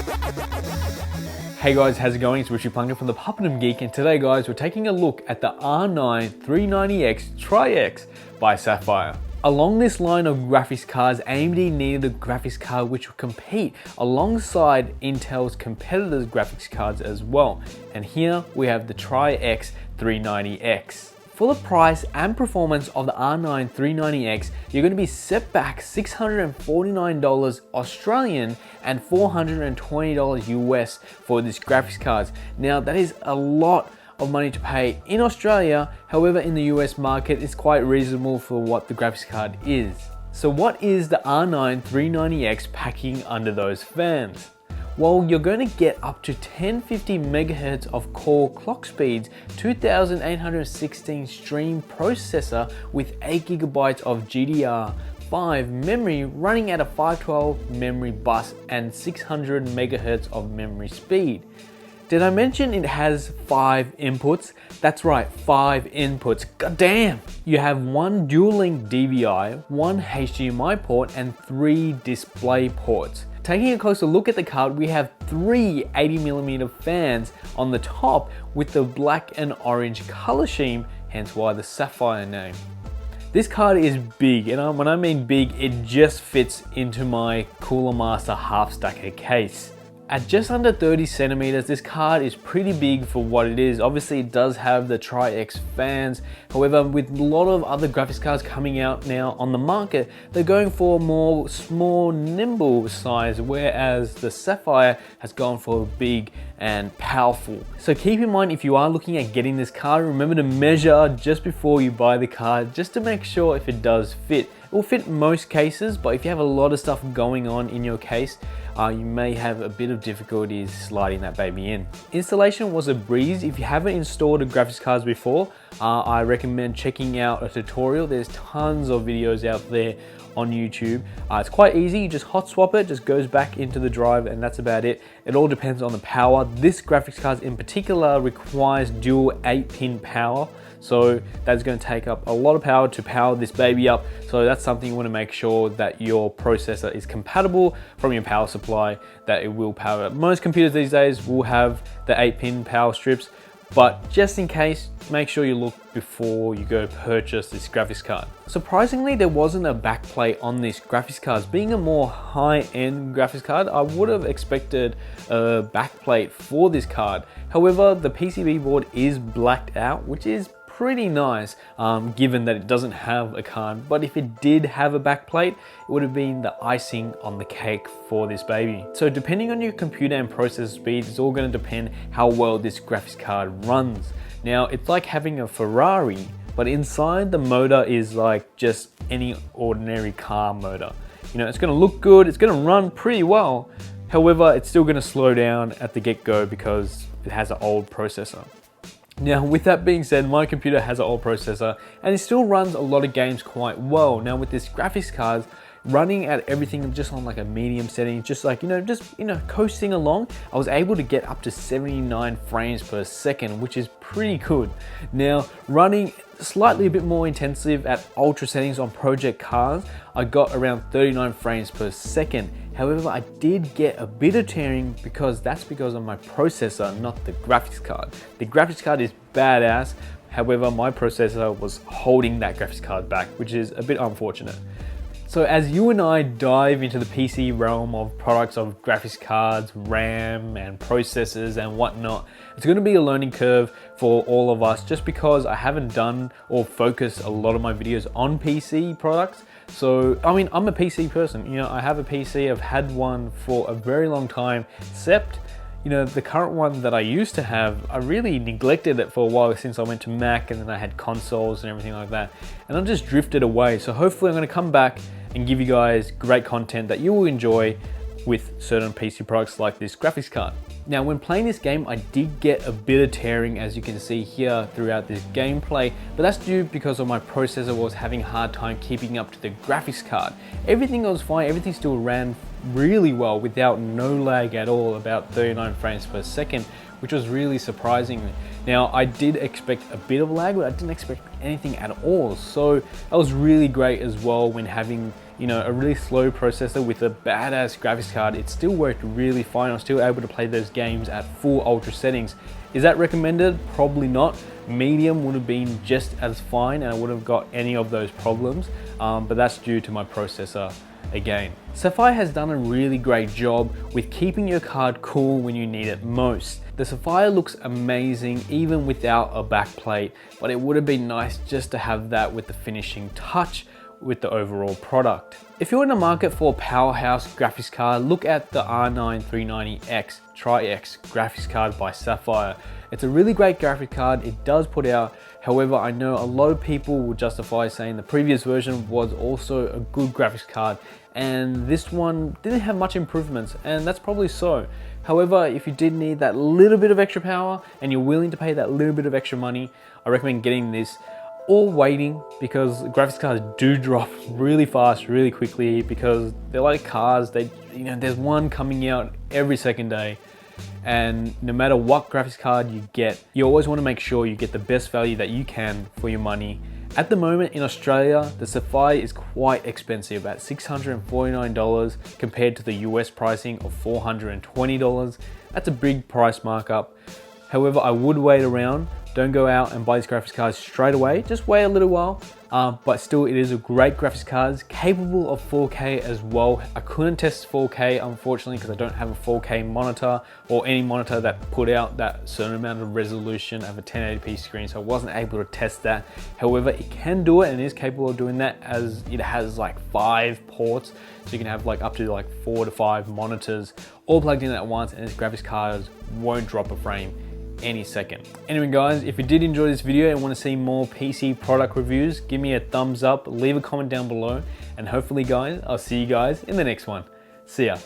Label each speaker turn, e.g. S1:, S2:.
S1: Hey guys, how's it going? It's Ritchie Plunkett from the Puppet Geek, and today guys, we're taking a look at the R9 390X Tri-X by Sapphire. Along this line of graphics cards, AMD needed a graphics card which would compete alongside Intel's competitors' graphics cards as well. And here we have the Tri-X 390X. For the price and performance of the R9 390X, you're going to be set back $649 Australian and $420 US for this graphics cards. Now that is a lot of money to pay in Australia, however in the US market it's quite reasonable for what the graphics card is. So what is the R9 390X packing under those fans? Well, you're going to get up to 1050 MHz of core clock speeds, 2816 stream processor with 8GB of GDDR5 memory running at a 512 memory bus and 600 MHz of memory speed. Did I mention it has 5 inputs? That's right, 5 inputs. God damn! You have one dual-link DVI, one HDMI port, and 3 display ports. Taking a closer look at the card, we have 3 80mm fans on the top with the black and orange color scheme, hence why the Sapphire name. This card is big, and when I mean big, it just fits into my Cooler Master half stacker case. At just under 30 centimeters, this card is pretty big for what it is. Obviously it does have the Tri-X fans. However, with a lot of other graphics cards coming out now on the market, they're going for more small, nimble size, whereas the Sapphire has gone for big and powerful. So keep in mind, if you are looking at getting this card, remember to measure just before you buy the card, just to make sure if it does fit. It will fit most cases, but if you have a lot of stuff going on in your case, you may have a bit of difficulties sliding that baby in. Installation was a breeze. If you haven't installed a graphics cards before, I recommend checking out a tutorial. There's tons of videos out there on YouTube. It's quite easy, you just hot swap it, just goes back into the drive, and that's about it. It all depends on the power. This graphics card in particular requires dual 8-pin power, so that's going to take up a lot of power to power this baby up. So that's something you want to make sure that your processor is compatible from your power supply, that it will power up. Most computers these days will have the 8-pin power strips, but just in case, make sure you look before you go purchase this graphics card. Surprisingly, there wasn't a backplate on this graphics card. Being a more high-end graphics card, I would have expected a backplate for this card. However, the PCB board is blacked out, which is pretty nice, given that it doesn't have a card. But if it did have a backplate, it would have been the icing on the cake for this baby. So depending on your computer and processor speed, it's all going to depend how well this graphics card runs. Now, it's like having a Ferrari, but inside the motor is like just any ordinary car motor. You know, it's going to look good, it's going to run pretty well. However, it's still going to slow down at the get-go because it has an old processor. Now, with that being said, my computer has an old processor and it still runs a lot of games quite well. Now with this graphics card, running at everything just on like a medium setting, just coasting along, I was able to get up to 79 frames per second, which is pretty good. Now, running slightly a bit more intensive at ultra settings on project cards, I got around 39 frames per second. However, I did get a bit of tearing because of my processor, not the graphics card. The graphics card is badass. However, my processor was holding that graphics card back, which is a bit unfortunate. So as you and I dive into the PC realm of products of graphics cards, RAM and processors and whatnot, it's going to be a learning curve for all of us, just because I haven't done or focused a lot of my videos on PC products. So, I mean, I'm a PC person, you know, I have a PC, I've had one for a very long time, except, you know, the current one that I used to have, I really neglected it for a while since I went to Mac, and then I had consoles and everything like that, and I've just drifted away. So hopefully I'm going to come back and give you guys great content that you will enjoy with certain PC products like this graphics card. Now, when playing this game, I did get a bit of tearing, as you can see here throughout this gameplay, but that's due because of my processor was having a hard time keeping up to the graphics card. Everything was fine, everything still ran really well without no lag at all, about 39 frames per second, which was really surprising. Now, I did expect a bit of lag, but I didn't expect anything at all. So that was really great as well when having you know, a really slow processor with a badass graphics card, it still worked really fine. I was still able to play those games at full ultra settings. Is that recommended? Probably not. Medium would have been just as fine and I wouldn't have got any of those problems, but that's due to my processor again. Sapphire has done a really great job with keeping your card cool when you need it most. The Sapphire looks amazing even without a backplate, but it would have been nice just to have that with the finishing touch with the overall product. If you're in the market for a powerhouse graphics card, look at the R9 390X Tri-X graphics card by Sapphire. It's a really great graphic card, it does put out. However, I know a lot of people will justify saying the previous version was also a good graphics card and this one didn't have much improvements, and that's probably so. However, if you did need that little bit of extra power and you're willing to pay that little bit of extra money, I recommend getting this or waiting, because graphics cards do drop really fast, really quickly, because they're like cars. There's one coming out every second day, and no matter what graphics card you get, you always want to make sure you get the best value that you can for your money. At the moment in Australia, the Sapphire is quite expensive at $649 compared to the US pricing of $420. That's a big price markup. However, I would wait around. Don't go out and buy these graphics cards straight away. Just wait a little while. But still, it is a great graphics card, capable of 4K as well. I couldn't test 4K, unfortunately, because I don't have a 4K monitor or any monitor that put out that certain amount of resolution of a 1080p screen, so I wasn't able to test that. However, it can do it and is capable of doing that, as it has like 5 ports, so you can have like up to like 4 to 5 monitors all plugged in at once, and this graphics card won't drop a frame any second. Anyway guys, if you did enjoy this video and want to see more PC product reviews, give me a thumbs up, leave a comment down below, and hopefully guys, I'll see you guys in the next one. See ya.